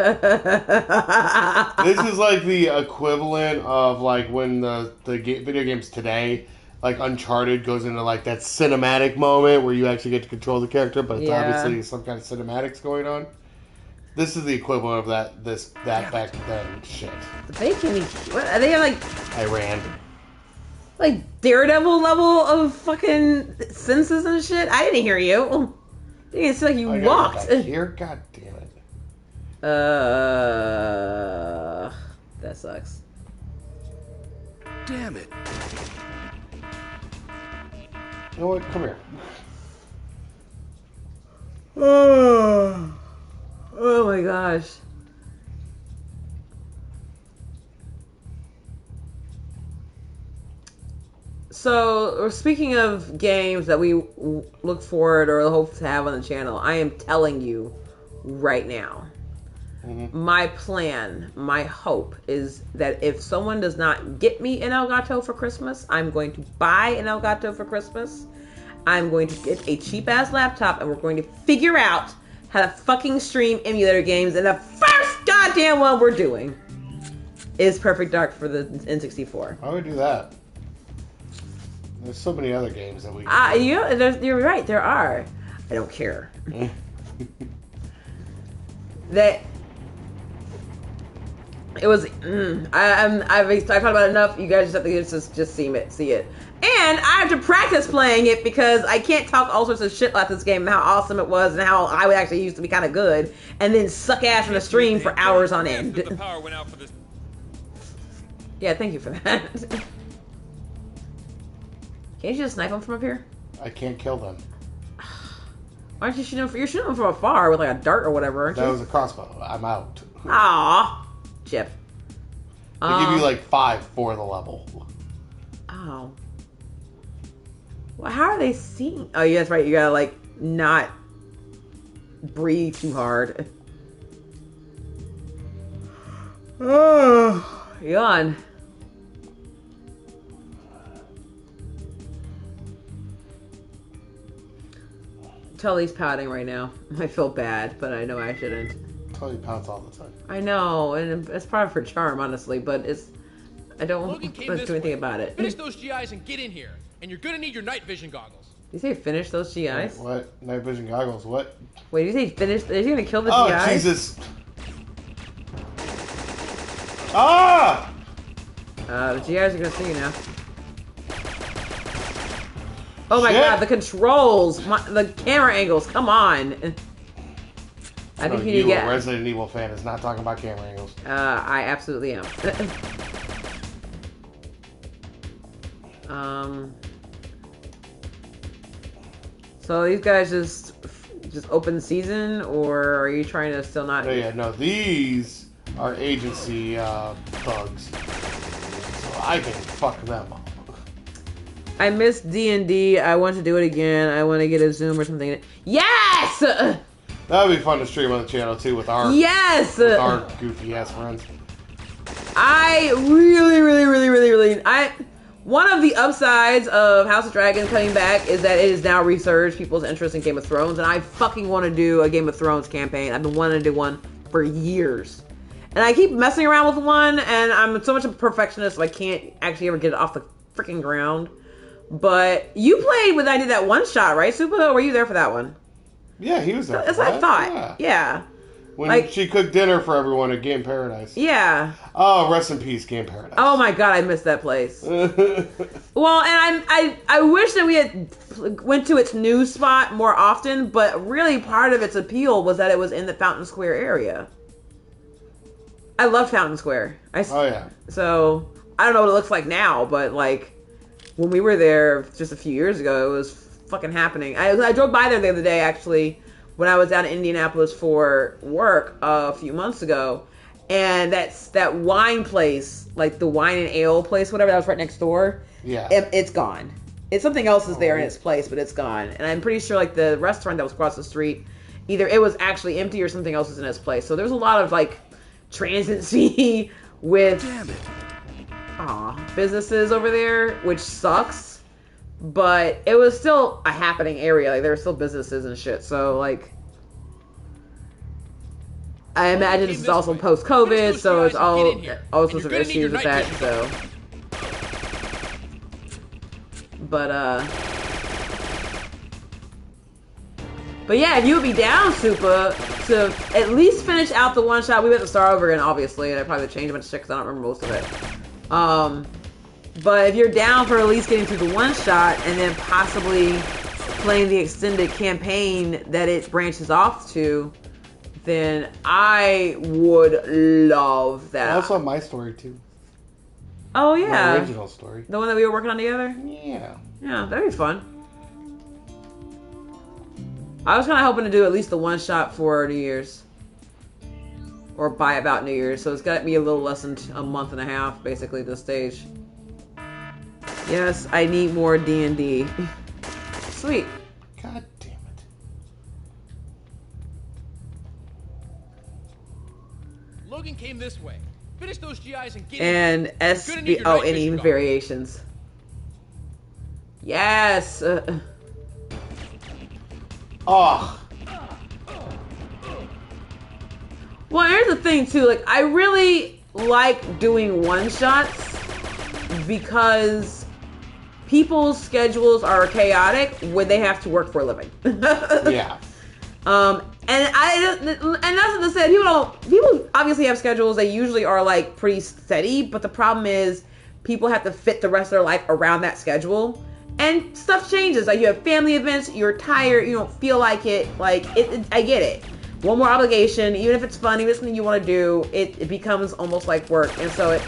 This is like the equivalent of like when the video games today, like Uncharted, goes into like that cinematic moment where you actually get to control the character, but it's obviously some kind of cinematics going on. This is the equivalent of that back then shit. They can. What are they like? I ran. Like Daredevil level of fucking senses and shit. I didn't hear you. It seemed like you I gotta walked. go back here, god damn it. That sucks. Damn it. You know what? Come here. Oh my gosh. So, speaking of games that we look forward or hope to have on the channel, I am telling you right now, my plan, my hope is that if someone does not get me an Elgato for Christmas, I'm going to buy an Elgato for Christmas. I'm going to get a cheap-ass laptop, and we're going to figure out how to fucking stream emulator games, and the first goddamn one we're doing is Perfect Dark for the N64. Why would we do that? There's so many other games that we can do. You're right, there are. I don't care. That it was. I've talked about it enough. You guys just have to just see it. And I have to practice playing it because I can't talk all sorts of shit about this game and how awesome it was and how I would actually used to be kind of good, and then suck ass in the stream for hours on end. The power went out for this. Yeah, thank you for that. Can't you just snipe them from up here? I can't kill them. Why don't you shoot them? You're shooting them from afar with like a dart or whatever, aren't you? That was a crossbow. I'm out. Aw, Chip. They give you like 5 for the level. Oh. Well, how are they seeing? Oh, yeah, that's right. You gotta like not breathe too hard. Oh, yawn. Tully's pouting right now. I feel bad, but I know I shouldn't. Tully pouts all the time. I know, and it's part of her charm, honestly, but I don't want Logan to came do this anything way. about it. Finish those GIs and get in here. And you're gonna need your night vision goggles. Did you say finish those GIs? What? Night vision goggles? What? Wait, did you say finish? Is he gonna kill the Oh, GIs? Jesus. Ah! The GIs are gonna see you now. Oh my Shit. god, the controls! The camera angles, come on! I think you need to a get... Resident Evil fan is not talking about camera angles. I absolutely am. So these guys just open season, or are you trying to still not... Oh, yeah, no, these are agency thugs. So I can fuck them up. I miss D&D. I want to do it again. I want to get a Zoom or something. Yes! That would be fun to stream on the channel too with our Yes! with our goofy ass friends. I really, one of the upsides of House of Dragons coming back is that it has now resurged people's interest in Game of Thrones, and I fucking want to do a Game of Thrones campaign. I've been wanting to do one for years. And I keep messing around with one, and I'm so much of a perfectionist, so I can't actually ever get it off the freaking ground. But you played when I did that one shot, right, Supa? Or were you there for that one? Yeah, he was there. That's what I thought. Yeah. When she cooked dinner for everyone at Game Paradise. Yeah. Oh, rest in peace, Game Paradise. Oh my god, I missed that place. Well, and I wish that we had went to its new spot more often, but really part of its appeal was that it was in the Fountain Square area. I love Fountain Square. Oh yeah. So I don't know what it looks like now, but like when we were there just a few years ago, it was fucking happening. I drove by there the other day actually. When I was down in Indianapolis for work a few months ago, and that wine place, like the wine and ale place, whatever, that was right next door. Yeah, it's gone. It's something else is there in its place, but it's gone. And I'm pretty sure like the restaurant that was across the street, either it was actually empty or something else was in its place. So there's a lot of like transiency with businesses over there, which sucks. But it was still a happening area. Like there were still businesses and shit. So like, I imagine this is also post-COVID, so it's all sorts of issues with that. So, but yeah, if you would be down, Supa, to at least finish out the one shot. We have to start over again, obviously, and I probably change a bunch of shit because I don't remember most of it. But if you're down for at least getting through the one shot and then possibly playing the extended campaign that it branches off to, then I would love that. Also my story too. Oh yeah. My original story. The one that we were working on together? Yeah. Yeah, that'd be fun. I was kind of hoping to do at least the one shot for New Year's. Or by about New Year's. So it's got me a little less than a month and a half, basically, at this stage. Yes, I need more D&D. Sweet. God damn it. Logan came this way. Finish those GIs and get and in. SB. Oh, any variations. Yes. Oh. Well, here's the thing too. Like, I really like doing one shots because people's schedules are chaotic when they have to work for a living. Yeah. And that's what I said. People obviously have schedules. They usually are like pretty steady, but the problem is people have to fit the rest of their life around that schedule, and stuff changes. Like you have family events, you're tired, you don't feel like it. Like I get it. One more obligation, even if it's fun, even if it's something you want to do, it becomes almost like work. And so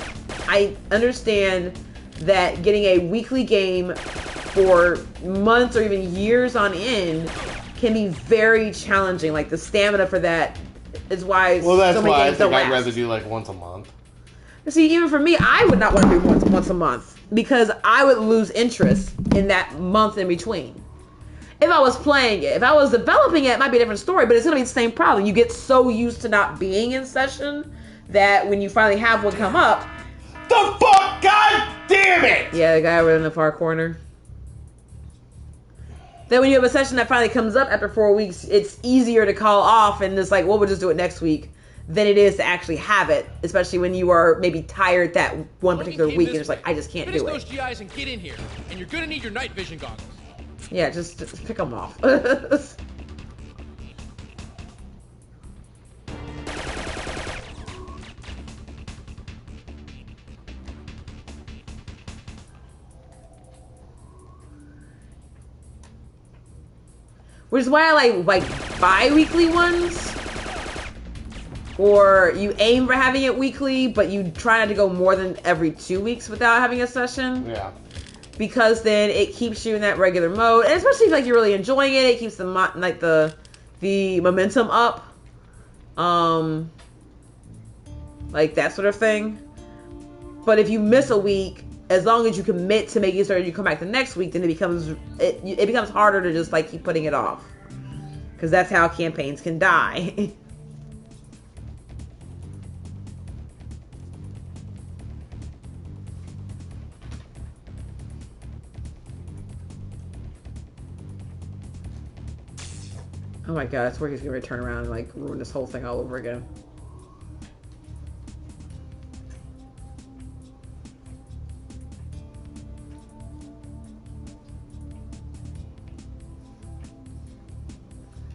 I understand that getting a weekly game for months or even years on end can be very challenging. Like the stamina for that is why well, that's so many why games I think don't I'd last. rather do like once a month. See, even for me, I would not want to do once a month because I would lose interest in that month in between. If I was playing it, if I was developing it might be a different story, but it's going to be the same problem. You get so used to not being in session that when you finally have one come up, the fuck? God damn it! Yeah, the guy over in the far corner. Then when you have a session that finally comes up after 4 weeks, it's easier to call off and it's like, well, we'll just do it next week than it is to actually have it, especially when you are maybe tired that one particular week and it's like, I just can't do it. Finish those GIs and get in here, and you're gonna need your night vision goggles. Yeah, just pick them off. Which is why I like bi-weekly ones. Or you aim for having it weekly, but you try not to go more than every 2 weeks without having a session. Yeah. Because then it keeps you in that regular mode, and especially if like you're really enjoying it, it keeps the momentum up, like that sort of thing. But if you miss a week, as long as you commit to making sure you come back the next week, then it becomes harder to just like keep putting it off, because that's how campaigns can die. Oh my god, that's where he's gonna turn around and like ruin this whole thing all over again.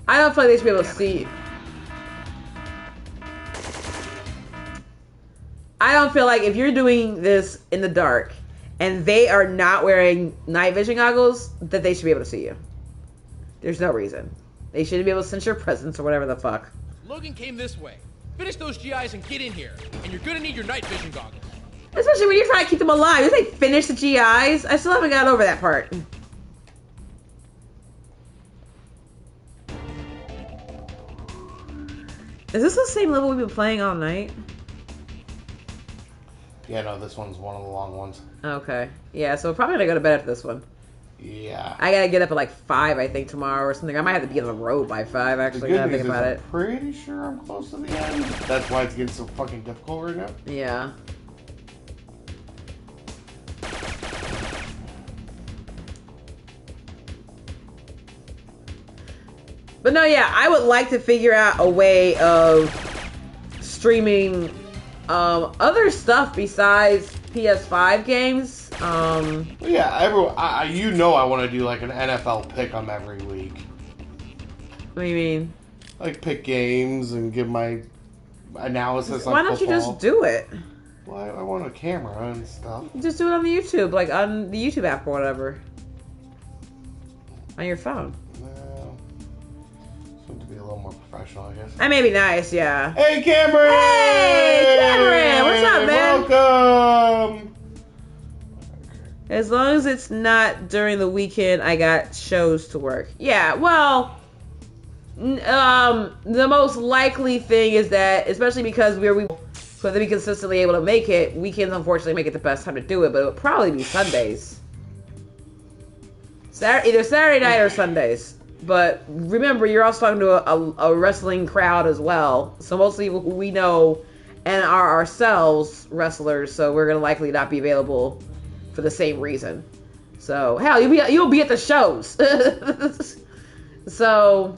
I don't feel like they should be able to see. I don't feel like if you're doing this in the dark and they are not wearing night vision goggles, that they should be able to see you. There's no reason. They shouldn't be able to sense your presence or whatever the fuck. Logan came this way. Finish those GIs and get in here. And you're gonna need your night vision goggles. Especially when you're trying to keep them alive. Did they finish the GIs? I still haven't gotten over that part. Is this the same level we've been playing all night? Yeah, no, this one's one of the long ones. Okay. Yeah, so we're probably gonna go to bed after this one. Yeah. I gotta get up at like 5, I think, tomorrow or something. I might have to be on the road by 5, actually, now I think about it. I'm pretty sure I'm close to the end. That's why it's getting so fucking difficult right now. Yeah. But no, yeah, I would like to figure out a way of streaming other stuff besides PS5 games. Yeah, you know I want to do like an NFL pick 'em every week. What do you mean? Like pick games and give my analysis on Why don't football. you just do it? Well, I want a camera and stuff. Just do it on the YouTube, like on the YouTube app or whatever. On your phone. Well, seem to be a little more professional, I guess. That may be nice, yeah. Hey, Cameron! Hey, Cameron! What's up, man? Welcome! As long as it's not during the weekend, I got shows to work. Yeah, well, the most likely thing is that, especially because we to be consistently able to make it, weekends unfortunately make it the best time to do it, but it would probably be Sundays. Either Saturday night or Sundays. But remember, you're also talking to a wrestling crowd as well. So most people who we know and are ourselves wrestlers, so we're going to likely not be available for the same reason. So, hell, you'll be at the shows. So,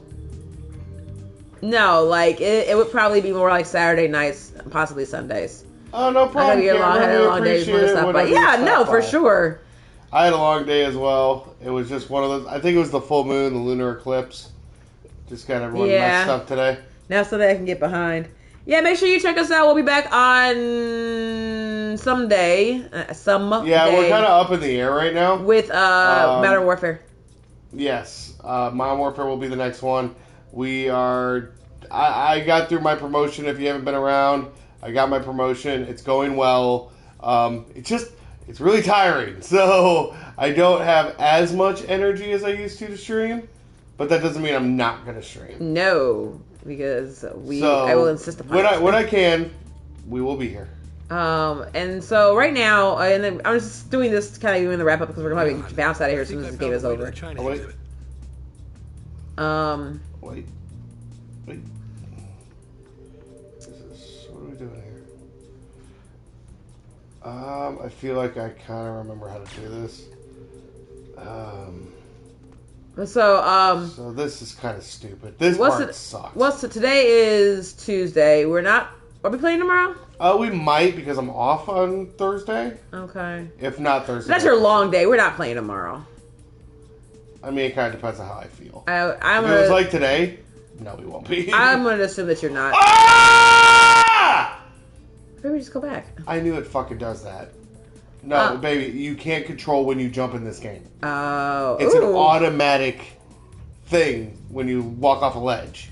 no, like, it would probably be more like Saturday nights, possibly Sundays. Oh, no problem. I had a long day and stuff, but yeah, no, for sure. I had a long day as well. It was just one of those. I think it was the full moon, the lunar eclipse. Just got everyone messed up today. Now so that I can get behind. Yeah, make sure you check us out. We'll be back on someday. Yeah, we're kind of up in the air right now. With Modern Warfare. Yes. Modern Warfare will be the next one. We are... I got through my promotion. If you haven't been around, I got my promotion. It's going well. It's really tiring, so I don't have as much energy as I used to stream, but that doesn't mean I'm not going to stream. No, because I will insist upon it. When I can, we will be here. And so right now, and then I'm just doing this kind of doing the wrap up because we're going to bounce out of here as soon as this game is over. Oh, wait. Wait. What are we doing here? I feel like I kind of remember how to do this. So this is kind of stupid. This part sucks. Today is Tuesday. Are we playing tomorrow? We might because I'm off on Thursday. Okay. If not Thursday. That's your long day. We're not playing tomorrow. I mean, it kind of depends on how I feel. If it was like today, no, we won't be. I'm going to assume that you're not. Ah! Maybe we just go back. I knew it fucking does that. No, baby, you can't control when you jump in this game. Oh. It's an automatic thing when you walk off a ledge.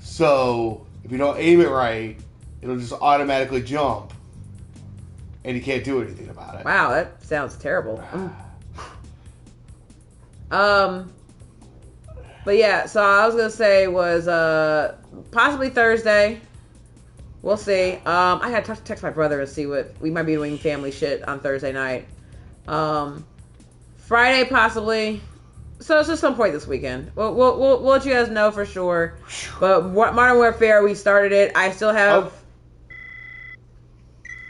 So, if you don't aim it right, it'll just automatically jump. And you can't do anything about it. Wow, that sounds terrible. But yeah, so I was going to say was possibly Thursday. We'll see. I had to text my brother and see what we might be doing family shit on Thursday night. Friday possibly. So it's just some point this weekend. We'll let you guys know for sure. But Modern Warfare, we started it. I still have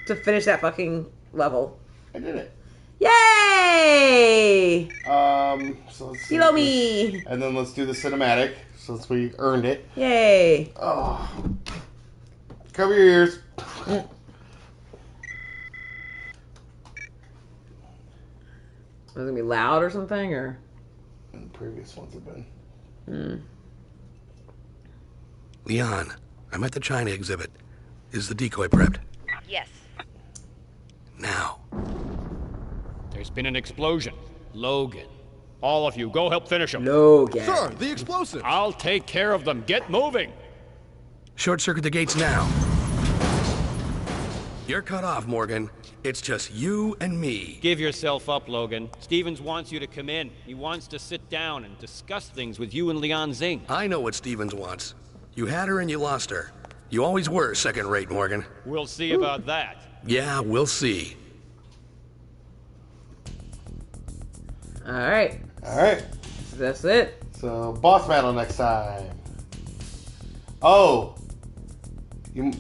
to finish that fucking level. I did it. Yay! So let's see. Kilo me. And then let's do the cinematic. So since we earned it. Yay. Oh. Cover your ears. Mm. Is it gonna be loud or something, or? And the previous ones have been. Lian, I'm at the China exhibit. Is the decoy prepped? Yes. Now. There's been an explosion. Logan. All of you, go help finish them. Logan. Sir, the explosives. I'll take care of them. Get moving. Short circuit the gates now. You're cut off, Morgan. It's just you and me. Give yourself up, Logan. Stevens wants you to come in. He wants to sit down and discuss things with you and Lian Xing. I know what Stevens wants. You had her and you lost her. You always were second-rate, Morgan. We'll see about that. Yeah, we'll see. Alright. Alright. That's it. So, boss battle next time. Oh. Well,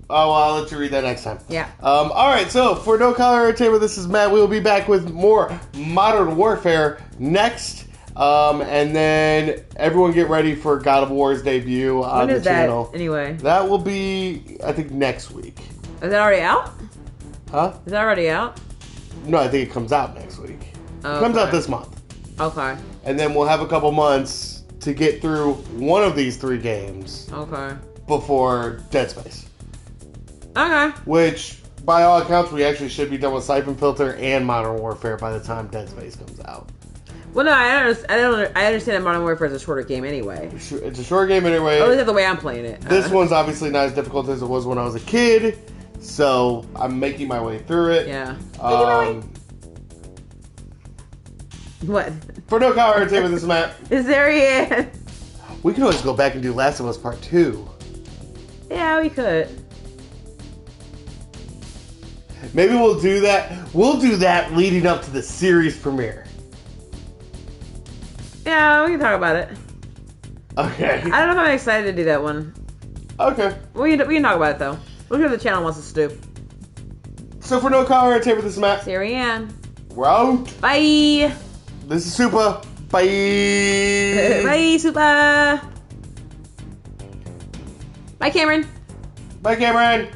I'll let you read that next time. Yeah. Alright, so for No Collar Entertainment, this is Matt. We'll be back with more Modern Warfare next. And then everyone get ready for God of War's debut on the channel. That, anyway? That will be, I think, next week. Is that already out? Huh? Is that already out? No, I think it comes out next week. Okay. It comes out this month. Okay. And then we'll have a couple months to get through one of these 3 games Okay. before Dead Space. Okay. Which, by all accounts, we actually should be done with Syphon Filter and Modern Warfare by the time Dead Space comes out. Well, no, I understand that Modern Warfare is a shorter game anyway. It's a short game anyway. At least the way I'm playing it. This one's obviously not as difficult as it was when I was a kid, so I'm making my way through it. Yeah. What? For No Collar Entertainment, this is Matt. Is there yet? We can always go back and do Last of Us Part 2. Yeah, we could. Maybe we'll do that. We'll do that leading up to the series premiere. Yeah, we can talk about it. Okay. I don't know if I'm excited to do that one. Okay. We can talk about it though. Look what the channel wants us to do. So for No Collar Entertainment, this is Matt. Siri Ann. We're out. Bye. This is Super. Bye. Bye, Super. Bye, Cameron. Bye, Cameron.